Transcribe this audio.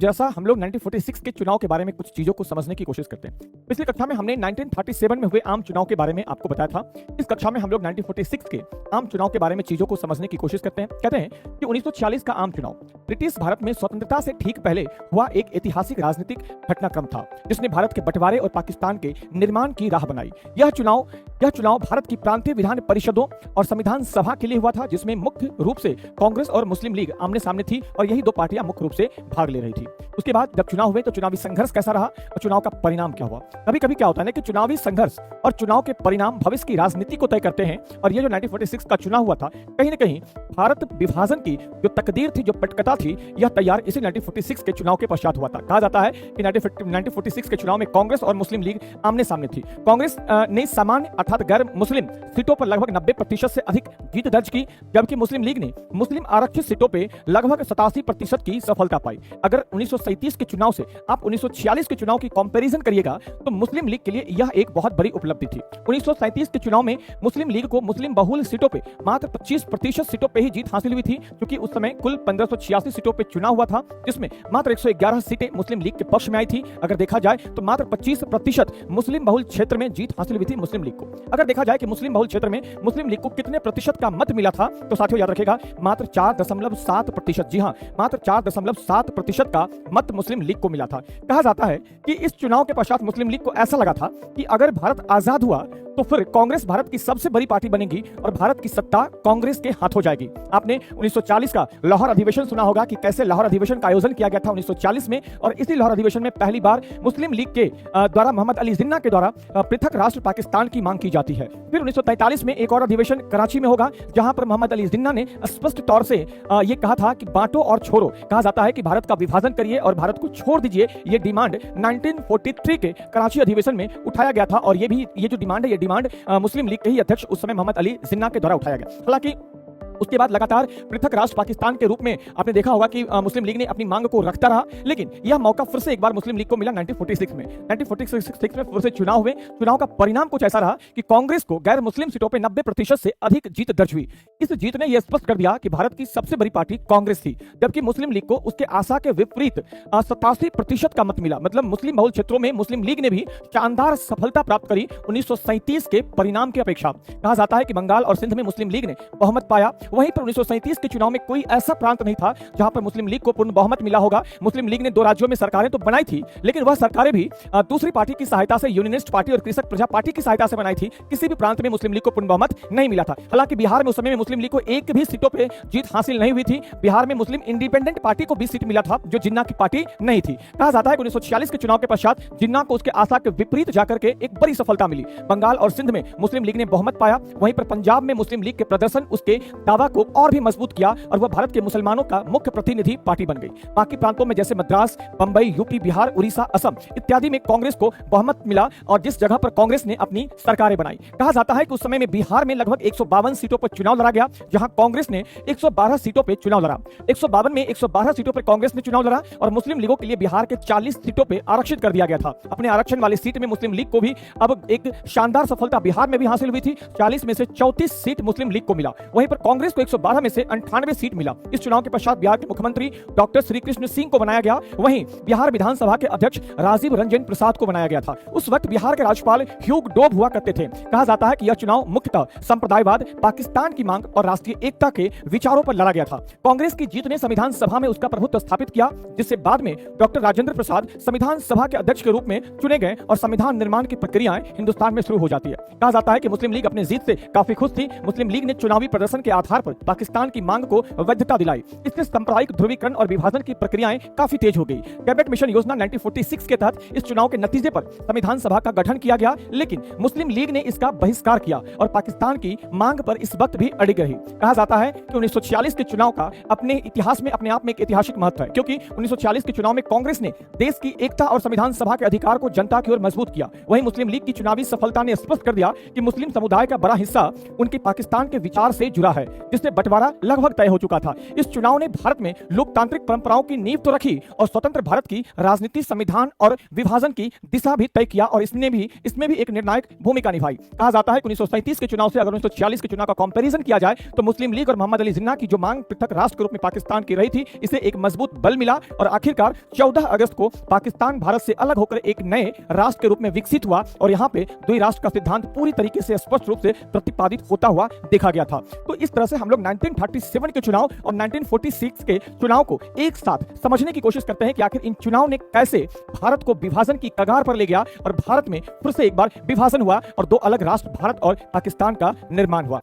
जैसा हम लोग 1946 के चुनाव के बारे में कुछ चीजों को समझने की कोशिश करते हैं। पिछली कक्षा में हमने 1937 में हुए आम चुनाव के बारे में आपको बताया था। इस कक्षा में हम लोग 1946 के आम चुनाव के बारे में चीजों को समझने की कोशिश करते हैं। कहते हैं कि 1946 का आम चुनाव ब्रिटिश भारत में स्वतंत्रता से ठीक पहले हुआ एक ऐतिहासिक राजनीतिक घटनाक्रम था, जिसने भारत के बंटवारे और पाकिस्तान के निर्माण की राह बनाई। यह चुनाव भारत की प्रांतीय विधान परिषदों और संविधान सभा के लिए हुआ था, जिसमें मुख्य रूप से कांग्रेस और मुस्लिम लीग आमने सामने थी और यही दो पार्टियां मुख्य रूप से भाग ले रही थी। उसके बाद जब चुनाव हुए तो चुनावी संघर्ष कैसा रहा और चुनाव का परिणाम क्या हुआ। कभी कभी क्या होता है ना कि चुनावी संघर्ष और चुनाव के परिणाम भविष्य की राजनीति को तय करते हैं। और ये जो 1946 का चुनाव हुआ था, कहीं ना कहीं भारत विभाजन की जो तकदीर थी, जो पटकथा थी, यह तैयार इसी 1946 के चुनाव के पश्चात हुआ था। कहा जाता है कि 1946 के चुनाव में कांग्रेस और मुस्लिम लीग आमने सामने थी। कांग्रेस ने सामान्य अर्थात गैर मुस्लिम सीटों पर लगभग 90% से अधिक जीत दर्ज की, जबकि मुस्लिम लीग ने मुस्लिम आरक्षित सीटों पर लगभग 87% की सफलता पाई। अगर 1937 के चुनाव से आप 1946 के चुनाव की कंपैरिजन करिएगा तो मुस्लिम लीग के लिए यह एक बहुत बड़ी उपलब्धि थी। 1937 के चुनाव में मुस्लिम लीग को मुस्लिम बहुल सीटों पे मात्र 25% सीटों पे ही जीत हासिल हुई थी, क्योंकि उस समय कुल 1586 सीटों पे चुनाव हुआ था, जिसमें मात्र 111 सीटें मुस्लिम लीग के पक्ष में आई थी। अगर देखा जाए तो मात्र 25% मुस्लिम बहुल क्षेत्र में जीत हासिल हुई थी मुस्लिम लीग को। अगर देखा जाए कि मुस्लिम बहुल क्षेत्र में मुस्लिम लीग को कितने प्रतिशत का मत मिला था, तो साथियों याद रखेगा मात्र 4.7%। जी हाँ, मात्र 4.7% का मत मुस्लिम लीग को मिला था। कहा जाता है कि इस चुनाव के पश्चात मुस्लिम लीग को ऐसा लगा था कि अगर भारत आजाद हुआ तो फिर कांग्रेस भारत की सबसे बड़ी पार्टी बनेगी और भारत की सत्ता कांग्रेस के हाथ हो जाएगी। आपने 1940 का लाहौर अधिवेशन सुना होगा कि कैसे लाहौर अधिवेशन का आयोजन किया गया था 1940 में, और इसी लाहौर अधिवेशन में पहली बार मुस्लिम लीग के द्वारा मोहम्मद अली जिन्ना के द्वारा पृथक राष्ट्र पाकिस्तान की मांग की जाती है। फिर 1943 में एक और अधिवेशन कराची में होगा, जहां पर मोहम्मद अली जिन्ना ने स्पष्ट तौर से यह कहा था कि बांटो और छोड़ो। कहा जाता है कि भारत का विभाजन करिए और भारत को छोड़ दीजिए। ये डिमांड 1943 के कराची अधिवेशन में उठाया गया था, और ये जो डिमांड है, ये डिमांड मुस्लिम लीग के ही अध्यक्ष उस समय मोहम्मद अली जिन्ना के द्वारा उठाया गया। हालांकि उसके बाद लगातार पृथक राष्ट्र पाकिस्तान के रूप में आपने देखा होगा कि मुस्लिम लीग ने अपनी मांग को रखता रहा, लेकिन यह मौका फिर से एक बार मुस्लिम लीग को मिला 1946 में। 1946 में फिर से चुनाव हुए। चुनाव का परिणाम कुछ ऐसा रहा कि कांग्रेस को गैर मुस्लिम सीटों पर 90% से अधिक जीत दर्ज हुई। इस जीत ने यह स्पष्ट कर दिया कि भारत की सबसे बड़ी पार्टी कांग्रेस थी, जबकि मुस्लिम लीग को उसके आशा के विपरीत 87% का मत मिला। मतलब मुस्लिम बहुल क्षेत्रों में मुस्लिम लीग ने भी शानदार सफलता प्राप्त करी 1937 के परिणाम की अपेक्षा। कहा जाता है कि बंगाल और सिंध में मुस्लिम लीग ने बहुमत पाया। वहीं पर 1937 के चुनाव में कोई ऐसा प्रांत नहीं था जहां पर मुस्लिम लीग को पूर्ण बहुमत मिला होगा। मुस्लिम लीग ने 2 राज्यों में सरकारें तो बनाई थी, लेकिन वह सरकारें भी दूसरी पार्टी की सहायता से, यूनियनिस्ट पार्टी और कृषक प्रजा पार्टी की सहायता से बनाई थी। किसी भी प्रांत में मुस्लिम लीग को पूर्ण बहुमत नहीं मिला था। हालांकि बिहार में उस समय में मुस्लिम लीग को एक भी सीटों पर जीत हासिल नहीं हुई थी। बिहार में मुस्लिम इंडिपेंडेंट पार्टी को 20 सीट मिला था, जो जिन्ना की पार्टी नहीं थी। कहा जाता है कि 1946 के चुनाव के पश्चात जिन्ना को उसके आशा के विपरीत जाकर के एक बड़ी सफलता मिली। बंगाल और सिंध में मुस्लिम लीग ने बहुमत पाया। वहीं पर पंजाब में मुस्लिम लीग के प्रदर्शन उसके दावा को और भी मजबूत किया और वह भारत के मुसलमानों का मुख्य प्रतिनिधि पार्टी बन गई। बाकी प्रांतों में जैसे मद्रास, बंबई, यूपी, बिहार, उड़ीसा, असम इत्यादि में कांग्रेस को बहुमत मिला, और जिस जगह पर कांग्रेस ने अपनी सरकारें बनाई। कहा जाता है कि उस समय में बिहार में लगभग 152 सीटों पर चुनाव लड़ा गया, जहां कांग्रेस ने 112 सीटों पर चुनाव लड़ा। 152 में 112 सीटों पर कांग्रेस ने चुनाव लड़ा, और मुस्लिम लीगों के लिए बिहार के 40 सीटों पर आरक्षित कर दिया गया था। अपने आरक्षण वाली सीट में मुस्लिम लीग को भी अब एक शानदार सफलता बिहार में भी हासिल हुई थी। 40 में से 34 सीट मुस्लिम लीग को मिला। वहीं पर कांग्रेस को 112 में से 98 सीट मिला। इस चुनाव के पश्चात बिहार के मुख्यमंत्री डॉक्टर श्री कृष्ण सिंह को बनाया गया। वहीं बिहार विधानसभा के अध्यक्ष राजीव रंजन प्रसाद को बनाया गया था। उस वक्त बिहार के राज्यपाल ह्यूग डोब हुआ करते थे। कहा जाता है कि यह चुनाव मुख्यतः संप्रदायवाद, पाकिस्तान की मांग और राष्ट्रीय एकता के विचारों पर लड़ा गया था। कांग्रेस की जीत ने संविधान सभा में उसका प्रभुत्व स्थापित किया, जिससे बाद में डॉक्टर राजेंद्र प्रसाद संविधान सभा के अध्यक्ष के रूप में चुने गए और संविधान निर्माण की प्रक्रियाएं हिंदुस्तान में शुरू हो जाती है। कहा जाता है कि मुस्लिम लीग अपनी जीत से काफी खुश थी। मुस्लिम लीग ने चुनावी प्रदर्शन के आधार पर पाकिस्तान की मांग को वैधता दिलाई। इससे सांप्रदायिक ध्रुवीकरण और विभाजन की प्रक्रियाएं काफी तेज हो गई। कैबिनेट मिशन योजना 1946 के तहत इस चुनाव के नतीजे पर संविधान सभा का गठन किया गया, लेकिन मुस्लिम लीग ने इसका बहिष्कार किया और पाकिस्तान की मांग पर इस वक्त भी अड़िग रही। कहा जाता है कि 1946 के चुनाव का अपने इतिहास में अपने आप में एक ऐतिहासिक महत्व है, क्योंकि 1946 के चुनाव में कांग्रेस ने देश की एकता और संविधान सभा के अधिकार को जनता की ओर मजबूत किया। वहीं मुस्लिम लीग की चुनावी सफलता ने स्पष्ट कर दिया कि मुस्लिम समुदाय का बड़ा हिस्सा उनके पाकिस्तान के विचार से जुड़ा है। जिससे बंटवारा लगभग तय हो चुका था। इस चुनाव ने भारत में लोकतांत्रिक परंपराओं की नींव तो रखी और स्वतंत्र भारत की राजनीति, संविधान और विभाजन की दिशा भी तय किया और इसमें भी एक निर्णायक भूमिका निभाई। कहा जाता है कि 1937 के चुनाव से अगर 1946 के चुनाव का कंपैरिजन किया जाए तो मुस्लिम लीग और मोहम्मद अली जिन्ना की जो मांग पृथक राष्ट्र के रूप में पाकिस्तान की रही थी, इसे एक मजबूत बल मिला और आखिरकार 14 अगस्त को पाकिस्तान भारत से अलग होकर एक नए राष्ट्र के रूप में विकसित हुआ और यहां पे द्विराष्ट्र का सिद्धांत पूरी तरीके से स्पष्ट रूप से प्रतिपादित होता हुआ देखा गया था। तो इस तरह से हम लोग 1937 के चुनाव और 1946 के चुनाव को एक साथ समझने की कोशिश करते हैं कि आखिर इन चुनाव ने कैसे भारत को विभाजन की कगार पर ले गया और भारत में फिर से एक बार विभाजन हुआ और दो अलग राष्ट्र भारत और पाकिस्तान का निर्माण हुआ।